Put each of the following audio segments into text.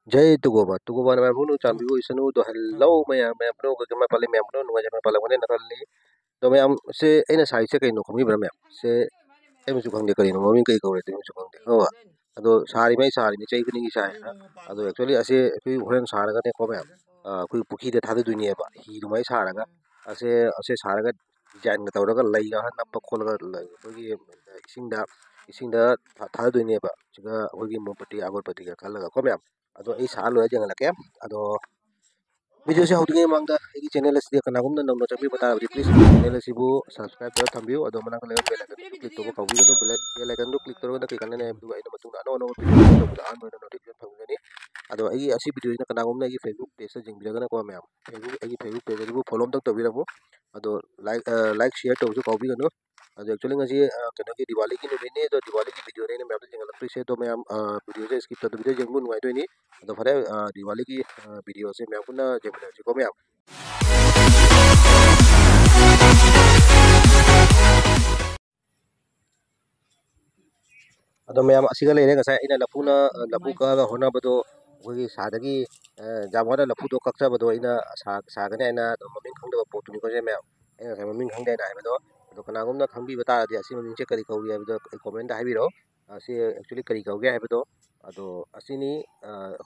Jai Tugoba na bunu chambi ko isanu do hello maya bro ko ma pale maya bro no ja ma pale wone na kalni do maya se ena sai se kai no khami bra maya se ai mu khang de kai no mi kai ko re tu mu khang de ko ado sari ni chai kini sai ado actually ase kui horen sara ga ne ko maya kui pukhi de thada dunia ba hi du mai sara ga ase sara ga design ga tawra ga lai ga na pa khol ga ko gi isingda thada dunia ba chiga ko gi mo pati agor pati ga khala ga ko maya ado ai sa lo ja ngala ke ado video se hautinge mangda egi channel se kana gumna nang no chabi bata please channel se bu subscribe kar thambiu ado mana kale bell icon click to kawi ga bell icon do click to da kai kana ne du ai na matung no video to da an no notification phangani ado egi asi video na kana gumna egi facebook page se jingbi ga na ko ma'am facebook page bu follow tak to bi rabu ado like share to ju kawi ga no ado actually ngasi kana ki diwali ki no ne do diwali ki video ne ma'am jingal appreciate to ma'am video se skip to video jengmun ngai to ni ado phare diwali की video से मैं आपको ना जब को मैं अदो मैं असिगा लेने का इन लफूना लफू का होना बदो वही सादगी जामवादा लफू तो कक्षा बदो इन सागने इन ममिंग खंग दो पोतुनी को जे मैं इन ममिंग खंग दे ना है बदो तो कनागुम ना खंग भी बता दिया असी ममिंग से करी कौगी है बदो कमेंट है भी रो असी एक्चुअली करी कौगे है बदो अदो असिनी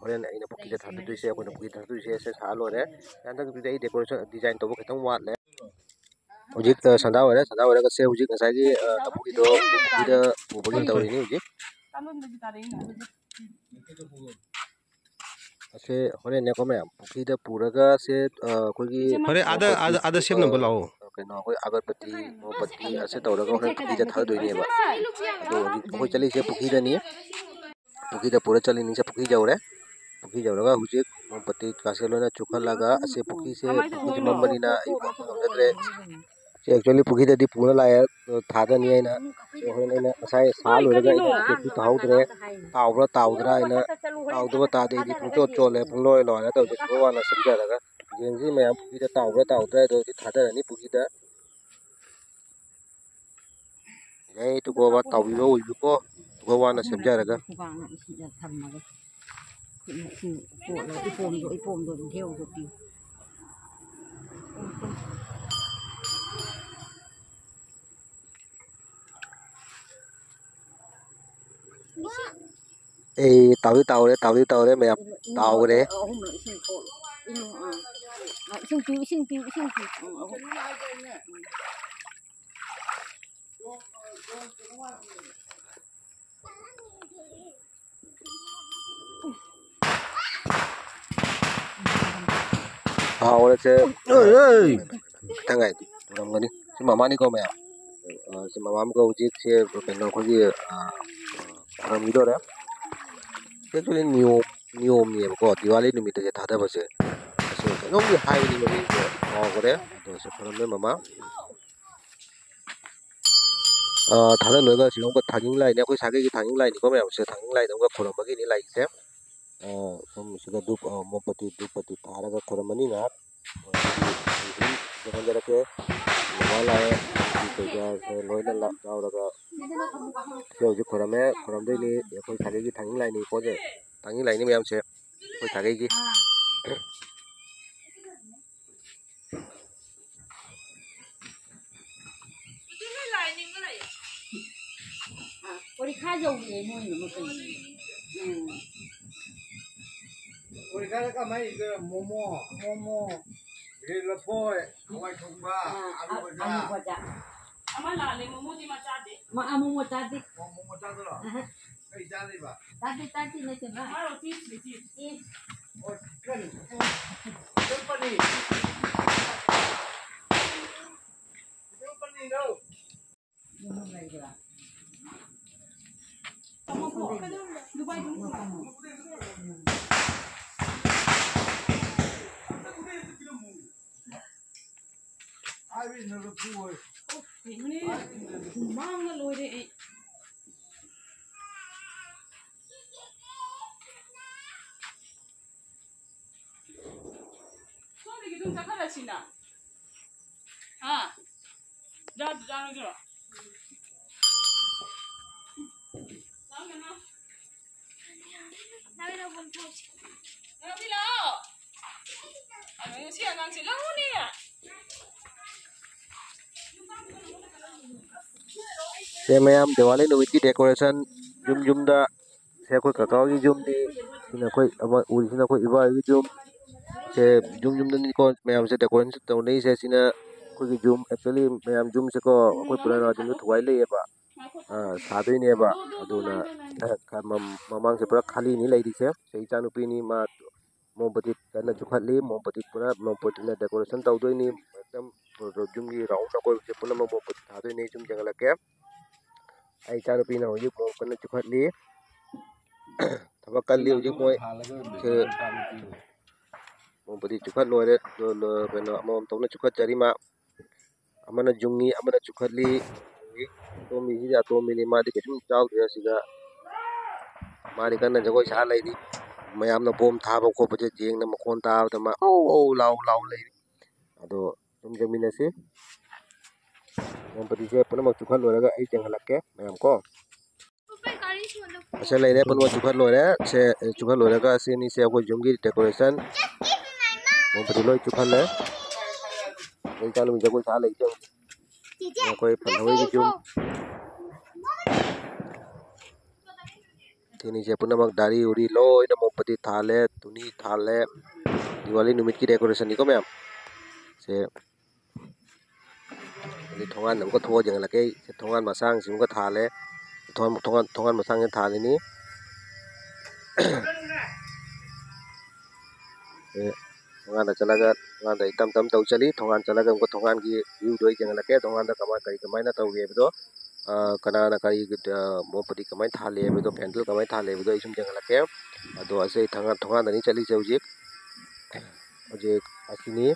होरेन इन पुकी दा थादु से कोन पुकी थादु से साल होरे यांदा बिदai डेकोरेशन डिजाइन तो खतम वाट ले Ujik sanda wara ka se ujik ngasagi tapuki do ida bubagi tawri ni ujik ase hore ne kome puki da puraga se kogi hore ada sem na bolao keno koi agarpati mopati ase tawraga hore puki da thad doi ni ba do ujik koi chali se puki da pura chali ni se puki jawre puki jawraga ujik mopati kaselo na chukha laga ase puki mambani na ngamdre actually पुगी ददी पूरा लाया थादा नहीं है ना होने ना साय साल हो रहा है कि ताउद्रे ताउद्रा है ना ताउद्रा तादे दी पुचो चोले पुलोय लोया तो जिसको वाला समझा लगा जेंजी में पुगी दा ताउद्रा तो थादा नहीं पुगी दा ये तो गोवा ताउलो उइबको गोवा ना समझा लगा tàu đấy mẹ tàu cái đấy tàu đấy chứ thằng này làm cái đi xin mama đi con mẹ xin mama câu chiếc xe cái nó có gì làm gì đó đấy actually niom ni ko diwali ni mita thada base so ngom ni hai ni ni ko gore to se pharam me mama thada loga silong ko thanging lai ne ko sage ki thanging lai ni ko me se thanging lai dong ko khoram bagi ni lai se som suga dup mopati dupati thara ga khoram ni na jangan jara ke wala ko ja se loina la jaura ga so ji khoram de ni ko sage ki thanging lai ni ko je thanging lai ni me am se ko sage ki Ori kha dầu để nuôi nó một cái. Ori kha cái mấy cái momo, cái là boy, ngoài thùng ba, Anu baca. Ama lale momo di macade. Ma amu tadi. momo tadi lah. Cái gì đi ba? Tadi nih coba. Maro tis. Oh, kan. Siapa ni? Siapa ni đâu? Ini lagi lah. Kamu kok Dubai dulu. Ai biết nó được rồi. Ini mang lôi đi. Sorry gitu cakap lah Cina. Ah, jangan gitu. Jangan. đi nào. Anh sẽ ăn chỉ lâu nè. se mayam Diwali numit ki decoration jum da se koi kakao ki jum di sina koi ama uri sina koi iba ki jum se jum da ni ko mayam se decoration to nei se sina koi ki jum actually mayam jum se ko koi purana jum thuai le ba sadoi ne ba aduna mamang se pura khali ni lai di se icha nupi ni ma mompati kana chukhatli mompati pura mompati na decoration tawdoi ni ekdam jum gi round na koi se puna mompati thadoi ni jum jangala ke ai cha nupi na hojik mo kana chukhatli thaba kalli hojik moi se mompati chukhat lore lo beno amom tawna chukhat jari ma amana jungi amana chukhatli tomi hi ya tomi ni ma di kesum chaw de siga mari kana jagoi sa lai di mayam na bom thaba ko baje jeng na makhon ta da ma au lau lai ado tum jamina se mompati se puna mak chukhat lore ga ai jangalake mayam ko ase lai re puna chukhat lore se chukhat lore ga se ni se ko jungi decoration mompati loi chukhat le ai cha nu jagoi sa lai jeng koi panhoi ki jum tini se puna mak dari uri loi na mompati thale tuni thale Diwali numit ki decoration ni ko mayam se ni thongan nam ko tho jang la ke se thongan masang sim ko thale thongan masang ke thale ni thongan da chalaga thongan da tam tau chali thongan chalaga ko thongan ki view doi jang la ke thongan da kamai na tau ye do kana na kari mompati kamai thale be do candle kamai thale be do isum jang la ke ado ase thongan da ni chali se ujik asini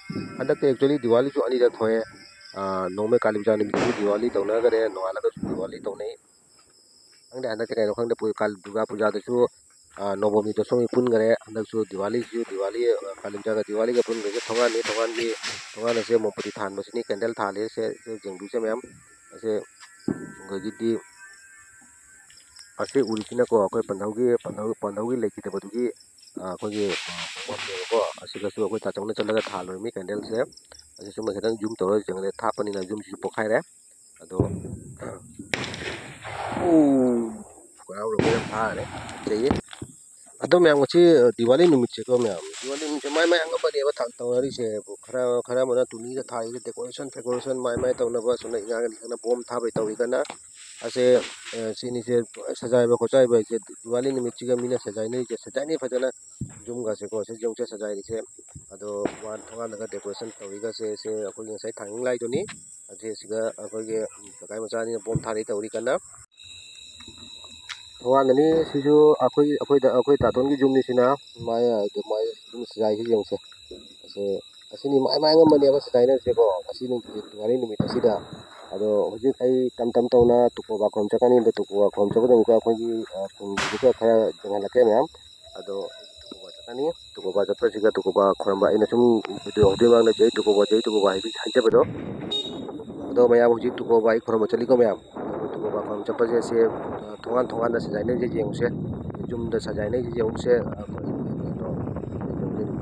andak actually Diwali chu ani da thoe nome kali puja ni Diwali tawna gare no ala ga Diwali tawnai angda andak kai no khangda pu kal durga puja da chu nobomi to somi pun gare andak chu Diwali kali puja ga Diwali ga pun gare thongan se mompati than basini candle thale se jengdu se mayam ase gidi ase urisina ko akoi pandhaugi leki te badugi akogi ko asiga su akoi ta chongna chalaga thaloi mi candle se ase suma khadang zoom tawra jangle thapani na zoom su pokhai re ado kau ro ko tha re cheye ado myam chi Diwali numit che ko myam Diwali numit mai anga ba de ba thang tawari se khara mana tuni ga thai decoration mai tawna ba suna inga ga bom tha bai tawi kana ase sini se sajai ba khochai ba se Diwali numit chi ga mina sajai nei phajana jum ga se ko se jong se sajai ri se ado wan thongan ga decoration tawi ga se akoi sai thang lai do ni ase siga akoi ge kai macha ni bom thari tawi kana thongan ni siju akoi taton gi jum ni sina mai jum sajai hi jong se ase asini mai ngam mani ba sajai na se ko asini Diwali numit asida ado hojik ai tam tawna tuko ba khom chakani da tuko ba khom chakani ko akoi gi khum gi ka khara jangal ke myam ado tuko ba chapra siga tuko ba khoramba ina sum video audio bang na jai tuko ba hi haite ba do ado mayam hojik tuko ba ai khoramba chali ko mayam tuko ba khom chapra se thongan da sajai ne je jeng se jum da sajai ne je jeng se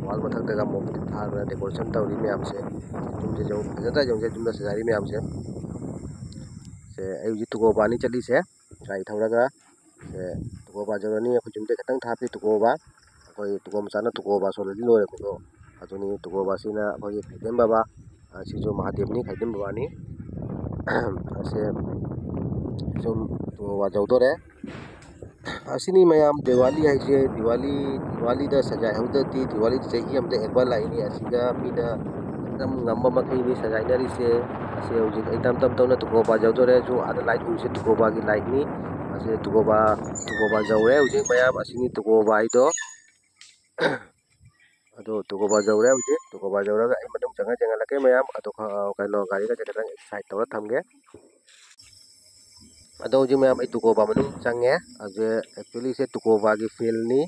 wal mathak da mo thar na decoration tawri mayam se jum je jum da sajai mayam se ai hojik tuko ba ni chali se gai thauraga se tuko ba jagani akoi jum de khatang thapi tuko ba akoi tuko machana tuko ba soladi lore ko aduni tuko ba sina akoi khaidem baba sijo Mahadev ni khaidem baba ni ase sum tuko ba jawdore asini mayam Diwali hai se Diwali da sajai hauda ti Diwali chahi amda ekbar lai ni asiga mina एकदम ngamba makai ni sajai na ri se ase hojik ai tam tawna tuko ba jawdore ju ada light hu se tuko ba gi light ni ase tuko ba jawre hojik mayam asini tuko ba ai do ado tuko ba jawre hojik tuko ba jawraga ai manung janga lake mayam ado kaino gari ga jakatang side tawra thamge ado hojik mayam ai tuko ba manung change ase actually se tuko ba gi field ni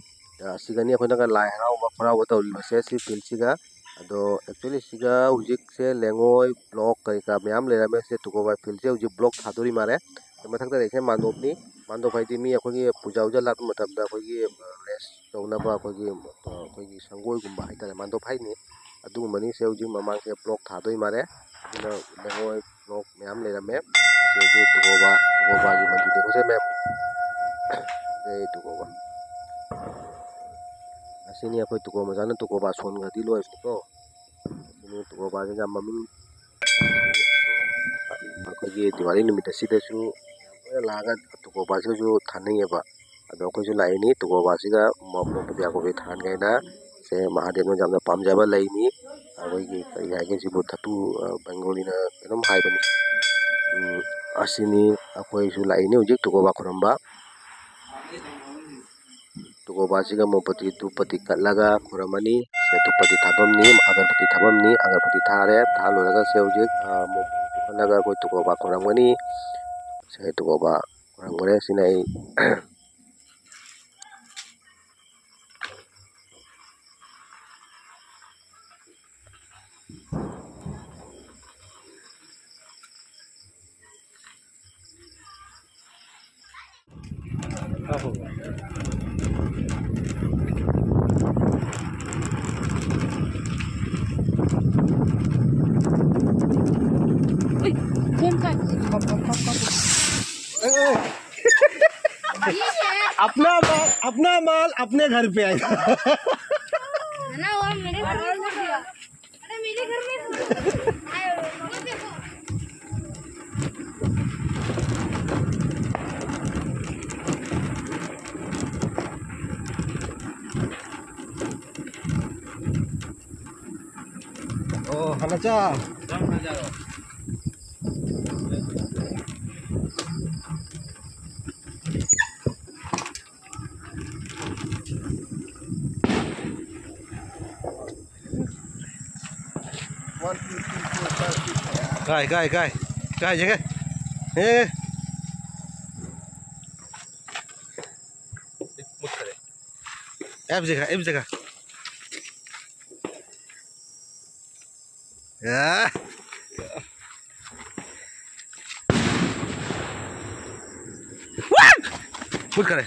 sigani akhona ga lai harau ba khorau ba tawri se si field siga ado actually siga hojik se lengoi block kai ka mayam le rame se tuko ba field se hojik block thadori mare mathak da rekhe mandop hai di mi akhoi gi puja lak matam da akhoi gi ꯇꯧꯅꯕ ꯑꯩꯈꯣꯏꯒꯤ ꯁꯪꯒꯣꯏꯒꯨꯝꯕ ꯍꯥꯏꯇꯥꯔꯦ ꯃꯥꯟꯗꯣꯞ ꯍꯥꯏꯅꯤ ꯑꯗꯨꯒꯨꯝꯕꯅꯤ ꯁꯦ ꯍꯧꯖꯤꯛ ꯃꯃꯥꯡꯁꯦ block ꯊꯥꯗꯣꯏ ꯃꯥꯜꯂꯦ ꯑꯗꯨꯅ ꯂꯩꯉꯣꯏ block ꯃꯌꯥꯝ ꯂꯩꯔꯝꯃꯦ ꯑꯁꯤꯁꯨ ꯇꯨꯀꯣꯕꯥꯒꯤ ꯃꯟꯗꯤ ꯗꯦꯀꯣꯔꯦꯁꯟ ꯃꯌꯥꯝ ꯇꯨꯀꯣꯕꯥ ꯑꯁꯤꯅꯤ ꯑꯩꯈꯣꯏ ꯇꯨꯀꯣ ꯃꯆꯥꯅ ꯇꯨꯀꯣꯕꯥ ꯁꯣꯟꯒꯗꯤ ꯂꯣꯏꯕꯅꯤꯀꯣ ꯑꯁꯤꯅꯤ ꯇꯨꯀꯣꯕꯥꯁꯦ ꯌꯥꯝ ꯃꯃꯤꯡ ꯑꯩꯈꯣꯏꯒꯤ ꯗꯤꯋꯥꯂꯤ ꯅꯨꯃꯤꯠ ꯑꯁꯤꯗꯁꯨ ꯂꯣꯏꯅ ꯂꯥꯛꯑꯒ ꯇꯨꯀꯣꯕꯥꯁꯤꯁꯨ ꯊꯥꯅꯩꯌꯦꯕ ꯑꯗꯣ ꯑꯩꯈꯣꯏꯁꯨ ꯂꯥꯛꯏꯅꯤ ꯇꯨꯀꯣꯕꯥꯁꯤꯒ ꯃꯣꯄꯠ ꯌꯥꯀꯣꯕꯤ ꯊꯥꯟꯒꯥꯏꯅ ꯁꯦ ꯃꯍꯥꯗꯦꯕꯅ ꯌꯥꯝꯅ ꯄꯥꯝꯖꯕ ꯂꯩꯅꯤ ꯑꯩꯈꯣꯏꯒꯤ ꯀꯔꯤ ꯍꯥꯏꯒꯦ ꯁꯤꯕꯨ ꯊꯥꯇꯨ ꯕꯦꯡꯒꯣꯂꯤꯅ ꯀꯩꯅꯣꯝ ꯍꯥꯏꯕꯅꯤ ꯑꯁꯤꯅꯤ ꯑꯩꯈꯣꯏꯁꯨ ꯂꯥꯛꯏꯅꯤ ꯍꯧꯖꯤꯛ ꯇꯨꯀꯣꯕꯥ ꯈꯨꯔꯨꯝꯕ ꯇꯨꯀꯣꯕꯥꯁꯤꯒ ꯃꯣꯄꯠꯀꯤ ꯙꯨꯄꯇꯤ ꯀꯠꯂꯒ ꯈꯨꯔꯝꯃꯅꯤ ꯁꯦ ꯙꯨꯄꯇꯤ ꯊꯥꯐꯝꯅꯤ ꯑꯒꯔꯕꯇꯤ ꯊꯥꯐꯝꯅꯤ ꯑꯒꯔꯕꯇꯤ ꯊꯥꯔꯦ ꯊꯥ ꯂꯣꯏꯔꯒ ꯁꯦ ꯍꯧꯖꯤꯛ ꯃꯣꯄꯠꯇꯨ ꯀꯠꯂꯒ ꯑꯩꯈꯣꯏ ꯇꯨꯀꯣꯕꯥ ꯈꯨꯔꯝꯒꯅꯤ ꯁꯦ ꯇꯨꯀꯣꯕꯥ ꯈꯨꯔꯝꯈ꯭ꯔꯦ ꯁꯤꯅ ꯑꯩ अपना माल अपने घर पे आएगा। ना वो मेरे घर में दिया। अरे मेरे घर में आयो ये देखो Oh, hanacha. Gai, jangan. App jagah. Ya. Wah! Mut करे.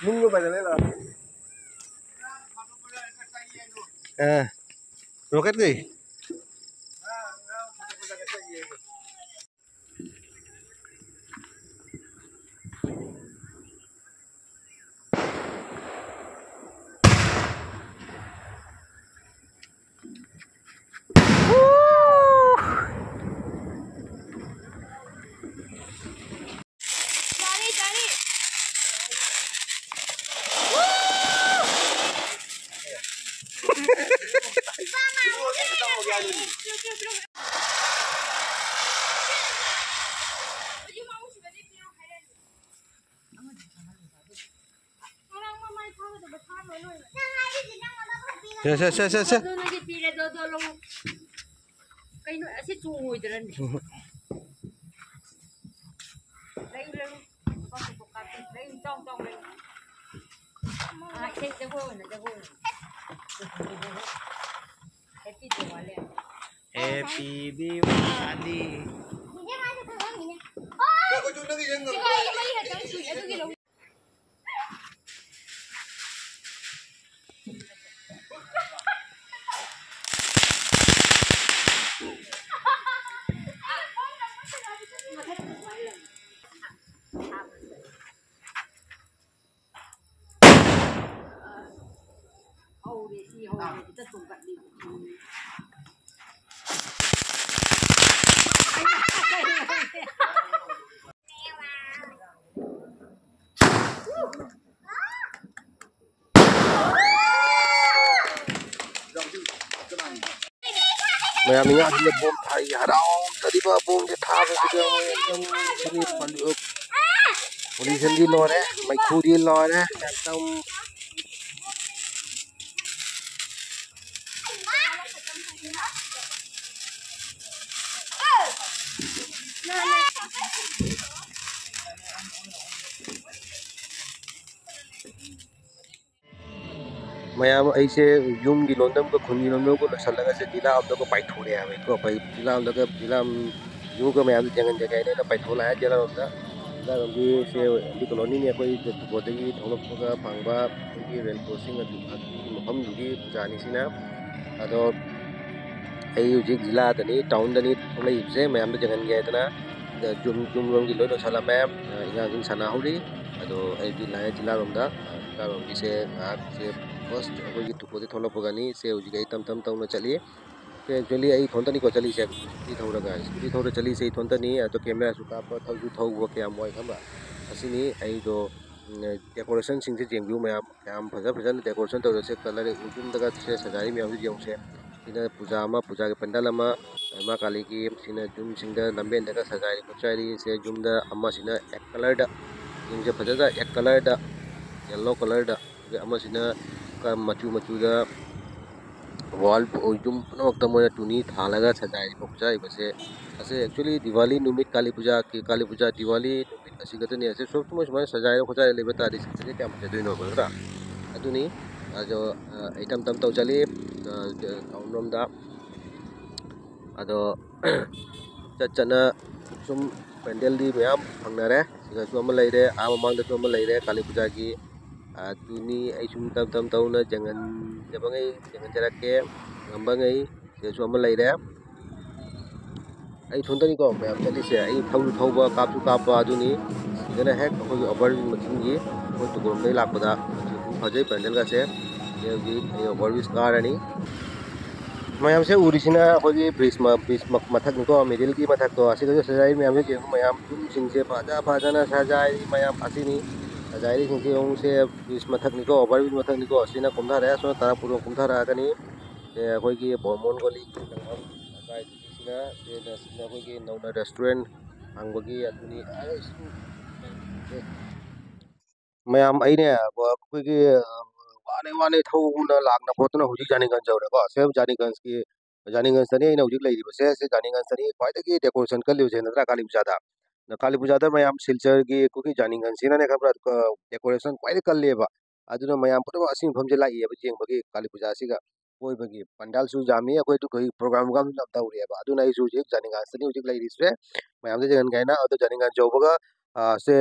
Nunggu bajane lah. Roket gay. cari Se. Doon nagpila dodolong kayo asi tungoy dran. Lain lang pasubukat. Lain tong lang. Ah, kay dago na. Happy Diwali. Happy Diwali. ini masih belum ini oh coba lihat dong itu gitu Kita tungkat di. ꯃꯌꯥꯝꯅ ꯑꯁꯤꯗ bomb ꯊꯥꯏ ꯍꯔꯥꯎꯖꯔꯤꯕ ꯕꯣꯝꯁꯦ ꯊꯥꯕꯁꯤꯗ ꯑꯗꯨꯝ ꯁꯤꯒꯤ ꯄꯣꯂꯨꯁꯟꯗꯤ ꯂꯣꯏꯔꯦ ꯃꯩꯈꯨꯗꯤ ꯂꯣꯏꯔꯦ ꯑꯦꯛꯗꯝ ma'am ऐसे यूम की लोंदम को खुनी लोंदम को लसलगा से जिला अब को पाइथोरे है को जिला अब को जिला यूम को मैम जंगन जगह ने पाइथोला है जिला अब जिला अब से दी कॉलोनी ने कोई बोदेगी थोलपगा पांगबा की रेल क्रॉसिंग मफम दुगी जानी सिना अदो ऐ उजिक जिला दनी टाउन दनी थोले इबसे मैम जंगन गया इतना जुम जुम लोंग की लोनो सला मैम इंगा जिन सना हुरी अदो ऐ जिला रोंदा से फर्स्ट अखोई तुपोदे थोलपगानी से उजिगई तम तम तम चलिए से एक्चुअली आई थोंतनी को चली से स्कूटी थौरगा स्कूटी थौर चली से थोंतनी तो कैमरा सुका पर थौजु थौबो के मोय खमा असिनी आई जो डेकोरेशन सिंग से जेंगु मैम काम फजा फजा डेकोरेशन तौर से कलर उजुम दगा से सजाई मैम जेंग से सिना पूजा के पंडाल मा काली की सिना जुम सिंग द लंबेन दगा सजाई कुचारी से जुम द अम्मा सिना एक कलर द सिंग से फजा एक colour the yellow colour the अम्मा सिना का मचू दा वॉल जुम पुनमक्ता मोय टुनी थालगा सजाई बक्जाई बसे असे एक्चुअली दिवाली नुमित काली पूजा दिवाली नुमित असिगतनी असे सब समय सजाई खोजाई लेबे तारी से क्या मजे दुइनो बरा अदुनी जो आइटम तम तो चली टाउन रोम दा अदो चचना सुम पेंडल दी मैम फंगनरे सिगा सुम लैरे आ ममांग द सुम लैरे काली पूजा की तुनी आई सुम तम तम तौना jangan jarake ngambangai se suam laire ai thondani ko me chali se ai thauba kapsu kapa aduni idana hek ko over machine gi ko to gom dai lakpada phajai pandal ga se ye gi over vis karani mayam se urisina ko gi bridge mathak ni ko middle ki mathak to asi ko sajai mayam se mayam sing se phaja na sajai mayam asini जायरी सिंसे ओं से इस मथक निको over बिज मथक निको असिना कुमथा रे सो तारा पुरो कुमथा रा कनी से कोई की बर्मन गली लंगम अकाय सिना से सिना कोई की नौना रेस्टोरेंट आंगबगी अतुनी मैम आइने कोई की वाने थौना लागना फोटोना हुजी जानिगंज जौरे को से जानिगंज तनी आइना हुजी लैरि बसे से जानिगंज तनी क्वाइदगी डेकोरेशन कल्लिउ से नत्रा काली पूजादा काली पूजादा मैम सिलचर की कुकी जानिगंज सिना ने खबर डेकोरेशन क्वाइदे कल्लेबा अदुना मैम पुरो असिंग फमजे लाइएबा जेंबगी काली पूजा सिगा कोई बगी पंडाल सु जामी अकोय तो कोई प्रोग्राम नबता उरिएबा अदुना इजु जे जानिगंज तनी हुजी लैरि से मैम जे जगन गायना अदु जानिगंज जौबगा से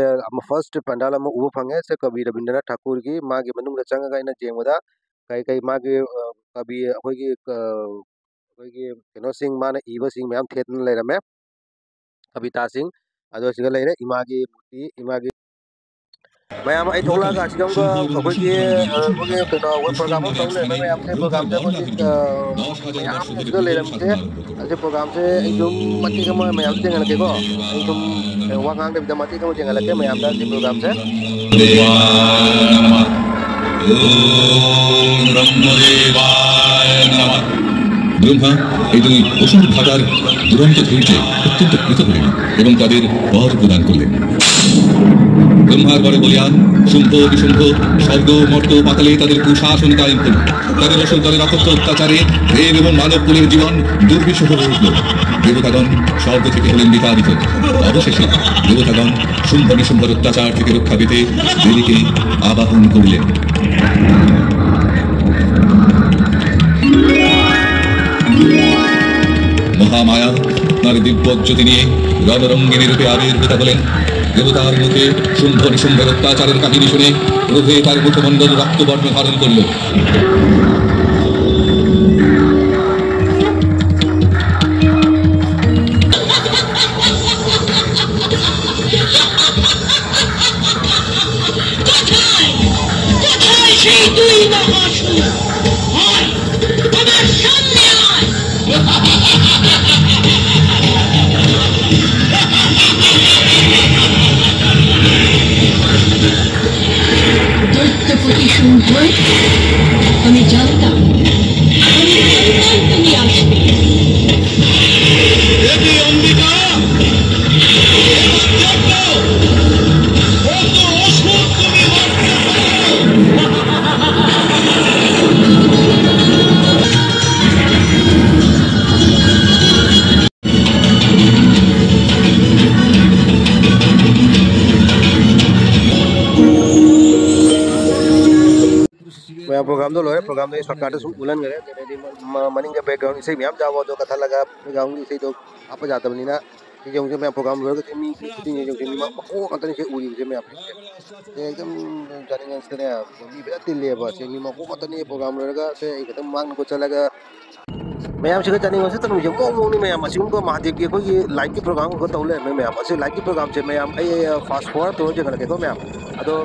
फर्स्ट पंडाल उबो फंगे से कवि रविंद्रनाथ ठाकुर की मागी मनुंग चंगा गायना जेंबदा कई मागी कवि अखोगी केनो सिंह माने इबा सिंह मैम थेतन लेरमे कविता सिंह अदो सिगा लेरे इमागी मूर्ति इमागी मैम आई थोला का सिगम को अखोगी केनो वे प्रोग्राम तो ले मैम से प्रोग्राम से को मैम सिगा लेरम से अजे प्रोग्राम से जो मति के मैम जेंगल के को तुम वांगांग दे मति के जेंगल के मैम दा प्रोग्राम से ब्रह्मा এই দুই অসুর ভাটার দুরন্ত ধৈর্যে অত্যন্ত কৃত হলেন এবং তাদের বর প্রদান করলেন। ব্রহ্মার বরে বলিয়ান শুম্ভ বিশুম্ভ স্বর্গ মর্ত পাতালে তাদের কুশাসন কায়েম হল। তাদের অসুর দলের অকথ্য অত্যাচারে দেব এবং মানব কুলের জীবন দুর্বিষহ হয়ে উঠল। দেবতাগণ স্বর্গ থেকে হলেন বিতাড়িত। অবশেষে দেবতাগণ শুম্ভ নিশুম্ভর অত্যাচার থেকে রক্ষা পেতে দেবীকে আবাহন করলেন। মহামায়া তার দিব্য জ্যোতি নিয়ে রণরঙ্গিনী রূপে আবির্ভূত হলেন। দেবতার মুখে শুম্ভ নিশুম্ভের অত্যাচারের কাহিনী শুনে ক্রোধে তার মুখমণ্ডল রক্তবর্ণ ধারণ করল। আমি मैं प्रोग्राम तो लोरे प्रोग्राम तो सरकार तो उलन करे मनिंग के बैकग्राउंड इसे मैम जाओ तो कथा लगा बैकग्राउंड इसे तो आप जाता बनी ना कि जो मैं प्रोग्राम लोरे के मी की जो मी को कंतन से उरी से मैं एकदम जानिंग से ने मी बेटा तिले बा से मी को कंतन प्रोग्राम लोरे का से एकदम मांग को चलेगा मैम से जानिंग से तनु जो को नहीं मैम असिम को महादेव की कोई लाइव की प्रोग्राम को तौले मैम से लाइव की प्रोग्राम से मैम फास्ट फॉरवर्ड तो जगह लगे को मैम अदो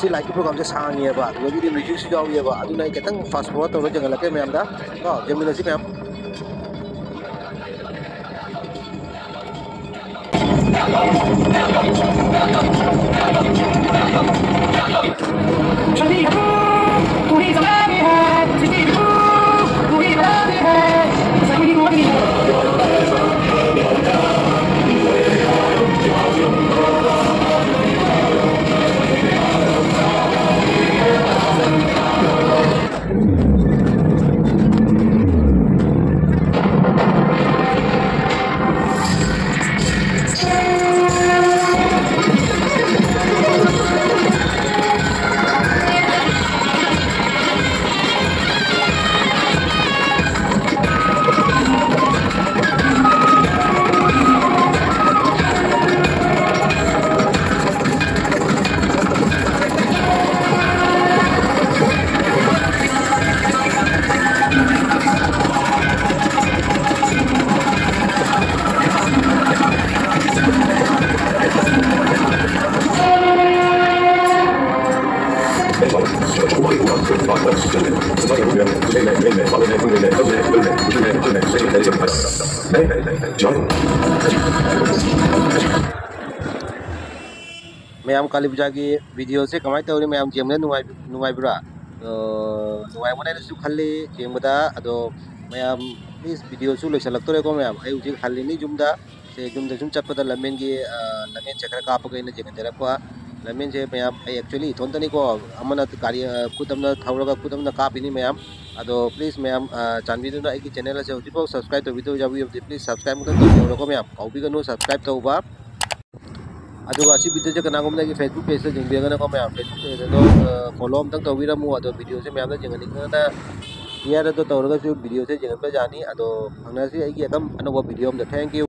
si live की प्रोग्राम से सांगी है बा वही म्यूजिक से जाओ ये बा अदु नहीं कहता फास्ट फॉरवर्ड तो जगह लगे मैम दा तो जमीन से मैम मैम काली पूजा की वीडियो से कमाई तौरी मैम जेमने नुआइब्रा नुआइ मने सु खाली जेमदा अदो मैम प्लीज वीडियो सु लोइसलक्तोरे को मैम आई उजी खाली नि जुमदा से जुमदा जुम चपदा लमेन की लमेन से खरा कापग इन जेगन तेरपा लमेन से मैम आई एक्चुअली इथोंतनी को अमना गाड़ी कुतमना थावरगा कुतमना कापिनी मैम अदो प्लीज मैम चांबिदुना आई की चैनल से उजिपो सब्सक्राइब तो वीडियो जाबी प्लीज सब्सक्राइब मुतन तो मैम कौबिगनु सब्सक्राइब तौबा अदुगा सी वीडियो से कनागुमना की फेसबुक पेज से जिंगबेगना को मैम फेसबुक पेज तो फॉलो अमतंग तौबिरमु अदो वीडियो से मैम जिंगनिंगना यार तो तौरगा वीडियो से जिंगन पे जानी अदो फंगना से आई की एकदम अनोवा वीडियो में थैंक यू।